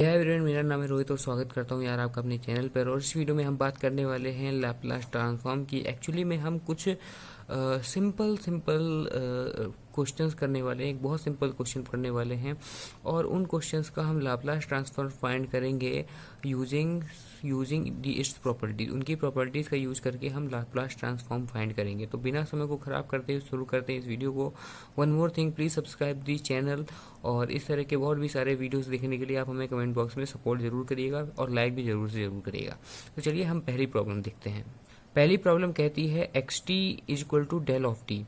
Hi everyone, मेरा नाम है रोहित और स्वागत करता हूँ यार आपका अपने चैनल पर। और इस वीडियो में हम बात करने वाले हैं लैपलास ट्रांसफॉर्म की। एक्चुअली में हम कुछ सिंपल क्वेश्चंस करने वाले हैं, एक बहुत सिंपल क्वेश्चन करने वाले हैं और उन क्वेश्चंस का हम लैपलास ट्रांसफॉर्म फाइंड करेंगे यूजिंग दी इट्स प्रॉपर्टीज। उनकी प्रॉपर्टीज़ का यूज़ करके हम लैपलास ट्रांसफॉर्म फाइंड करेंगे। तो बिना समय को ख़राब करते हुए शुरू करते हैं इस वीडियो को। One more thing, please subscribe the channel और इस तरह के बहुत भी सारे वीडियोस देखने के लिए आप हमें कमेंट बॉक्स में सपोर्ट जरूर करिएगा और लाइक भी जरूर से जरूर करिएगा। तो चलिए हम पहली प्रॉब्लम देखते हैं। पहली प्रॉब्लम कहती है x t is equal to del of t,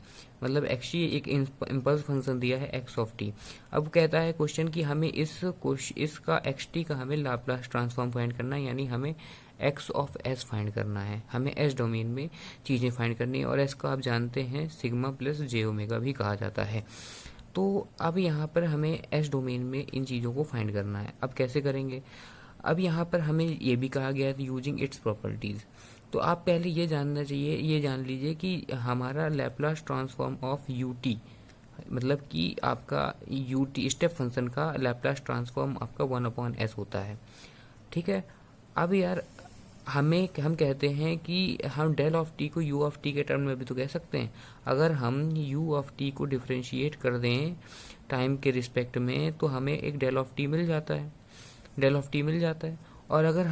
मतलब एक्स टी एक इम्पल्स फंक्शन दिया है एक्स ऑफ टी। अब कहता है क्वेश्चन कि हमें इसका एक्स टी का हमें लाप्लास ट्रांसफॉर्म फाइंड करना है, यानी हमें एक्स ऑफ एस फाइंड करना है। हमें एस डोमेन में चीज़ें फाइंड करनी है और एस को आप जानते हैं सिग्मा प्लस जे ओमेगा भी कहा जाता है। तो अब यहाँ पर हमें एस डोमेन में इन चीज़ों को फाइंड करना है। अब कैसे करेंगे? अब यहाँ पर हमें ये भी कहा गया है यूजिंग इट्स प्रॉपर्टीज़। तो आप पहले ये जान लीजिए कि हमारा Laplace transform of U T, मतलब कि आपका यू टी स्टेप फंक्शन का लैपलास ट्रांसफॉर्म आपका 1/s होता है। ठीक है। अब यार हम कहते हैं कि हम डेल ऑफ टी को यू ऑफ टी के टर्म में भी तो कह सकते हैं। अगर हम यू ऑफ टी को डिफ्रेंशिएट कर दें टाइम के रिस्पेक्ट में तो हमें एक डेल ऑफ टी मिल जाता है, और अगर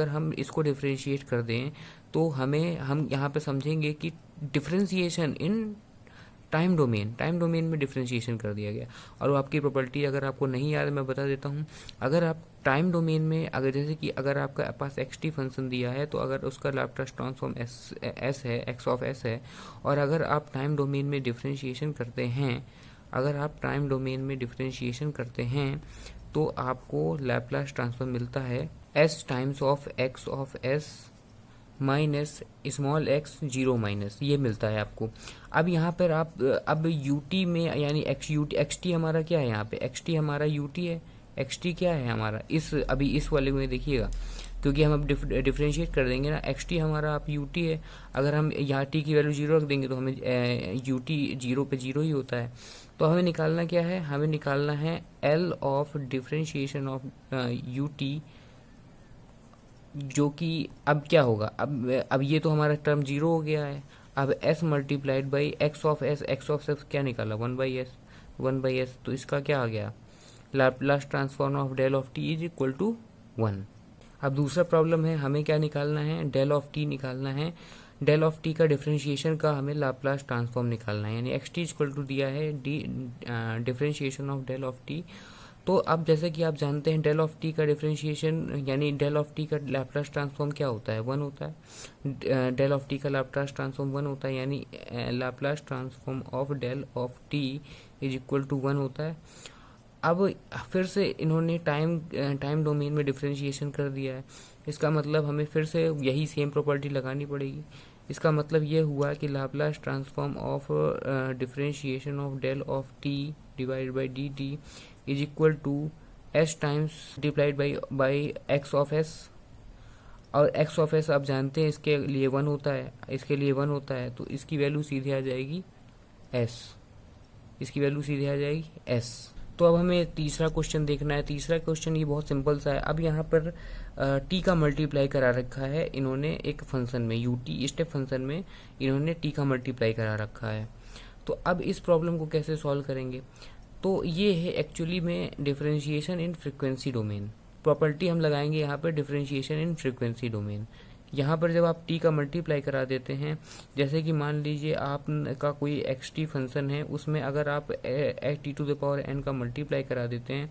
हम इसको डिफ्रेंशिएट कर दें तो हम यहाँ पे समझेंगे कि डिफ्रेंशिएशन इन टाइम डोमेन में डिफ्रेंशिएशन कर दिया गया। और वो आपकी प्रॉपर्टी अगर आपको नहीं याद मैं बता देता हूँ। अगर आप टाइम डोमेन में अगर आपका पास एक्स टी फंक्शन दिया है तो अगर उसका लैप्लास ट्रांसफॉर्म एस है, एक्स ऑफ एस है, और अगर आप टाइम डोमेन में डिफ्रेंशिएशन करते हैं तो आपको लैपलास ट्रांसफॉर्म मिलता है S times of x of S minus small x zero minus, ये मिलता है आपको। अब यहाँ पर अब यू टी में यानी एक्स टी हमारा क्या है, यहाँ पे एक्स टी हमारा यू टी है। एक्स टी क्या है हमारा, इस वाले में देखिएगा, क्योंकि हम अब डिफ्रेंशिएट कर देंगे ना। एक्स टी हमारा आप यू टी है। अगर हम यहाँ टी की वैल्यू जीरो रख देंगे तो हमें यू टी जीरो पे जीरो ही होता है। तो हमें निकालना क्या है, हमें निकालना है L of differentiation of U T, जो कि अब क्या होगा, अब ये तो हमारा टर्म जीरो हो गया है। अब s multiplied by x of s क्या निकाला, 1/s। तो इसका क्या आ गया, Laplace transform of del of t is equal to 1। अब दूसरा प्रॉब्लम है, हमें क्या निकालना है, डेल ऑफ टी निकालना है। डेल ऑफ टी का डिफरेंशिएशन का हमें लाप्लास ट्रांसफॉर्म निकालना है, यानी एक्स टी इक्वल टू दिया है differentiation of del of t. तो अब जैसे कि आप जानते हैं डेल ऑफ टी का डिफरेंशिएशन यानी डेल ऑफ टी का लैप्लास ट्रांसफॉर्म क्या होता है, 1 होता है। डेल ऑफ टी का लैप्लास ट्रांसफॉर्म 1 होता है, यानी Laplace transform of del of t is equal to 1 होता है। अब फिर से इन्होंने टाइम डोमेन में डिफरेंशिएशन कर दिया है। इसका मतलब हमें फिर से यही सेम प्रॉपर्टी लगानी पड़ेगी। इसका मतलब ये हुआ कि Laplace transform of differentiation of del of t divided by d t is equal to s times multiplied by x of s. और एक्स ऑफ एस आप जानते हैं इसके लिए 1 होता है, तो इसकी वैल्यू सीधे आ जाएगी एस। तो अब हमें तीसरा क्वेश्चन देखना है। तीसरा क्वेश्चन ये बहुत सिंपल सा है। अब यहाँ पर टी का मल्टीप्लाई करा रखा है इन्होंने एक फंक्शन में, यू टी स्टेप फंक्शन में इन्होंने टी का मल्टीप्लाई करा रखा है। तो अब इस प्रॉब्लम को कैसे सॉल्व करेंगे, तो ये है एक्चुअली में differentiation in frequency domain. Property हम लगाएंगे यहाँ पर डिफरेंशिएशन इन फ्रीक्वेंसी डोमेन। यहाँ पर जब आप टी का मल्टीप्लाई करा देते हैं, जैसे कि मान लीजिए आप का कोई एक्स टी फंक्शन है, उसमें अगर आप t to the power n का मल्टीप्लाई करा देते हैं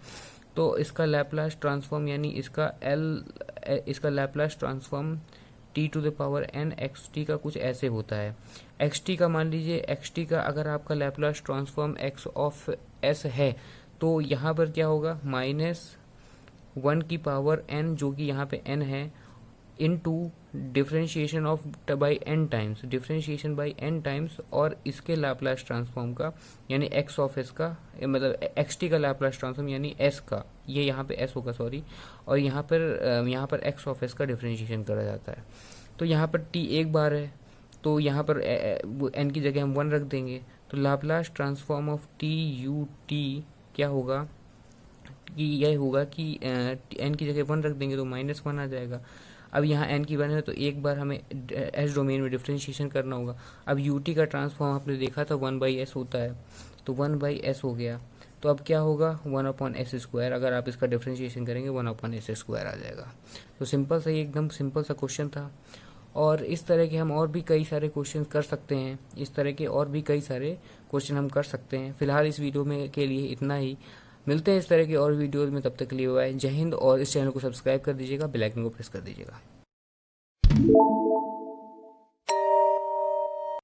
तो इसका लैप्लास ट्रांसफॉर्म यानी इसका Laplace transform t to the power n x t का कुछ ऐसे होता है। एक्स टी का मान लीजिए एक्स टी का अगर आपका Laplace transform x of S है तो यहाँ पर क्या होगा, -1 की पावर एन, जो कि यहाँ पे एन है, into differentiation by n times और इसके लैप्लास ट्रांसफॉर्म का यानी एक्स ऑफ एस का, मतलब एक्स टी का लैप्लास ट्रांसफॉर्म यानी एस का, ये यहाँ पे एस होगा सॉरी, और यहाँ पर एक्स ऑफ एस का डिफरेंशिएशन करा जाता है। तो यहाँ पर टी एक बार है तो यहाँ पर एन की जगह हम 1 रख देंगे। तो Laplace transform of T U T क्या होगा, कि यह होगा कि एन की जगह 1 रख देंगे तो -1 आ जाएगा। अब यहाँ एन की वैल्यू है तो एक बार हमें एस डोमेन में डिफ्रेंशिएशन करना होगा। अब यूटी का ट्रांसफॉर्म आपने देखा था 1/s होता है, तो 1/s हो गया। तो अब क्या होगा 1/s², अगर आप इसका डिफ्रेंशिएशन करेंगे 1/s² आ जाएगा। तो सिंपल सा, ये एकदम सिंपल सा क्वेश्चन था। और इस तरह के हम और भी कई सारे क्वेश्चन कर सकते हैं, इस तरह के और भी कई सारे क्वेश्चन हम कर सकते हैं। फिलहाल इस वीडियो में के लिए इतना ही। मिलते हैं इस तरह के और वीडियोज़ में, तब तक के लिए बाय, जय हिंद। और इस चैनल को सब्सक्राइब कर दीजिएगा, बेल आइकन को प्रेस कर दीजिएगा।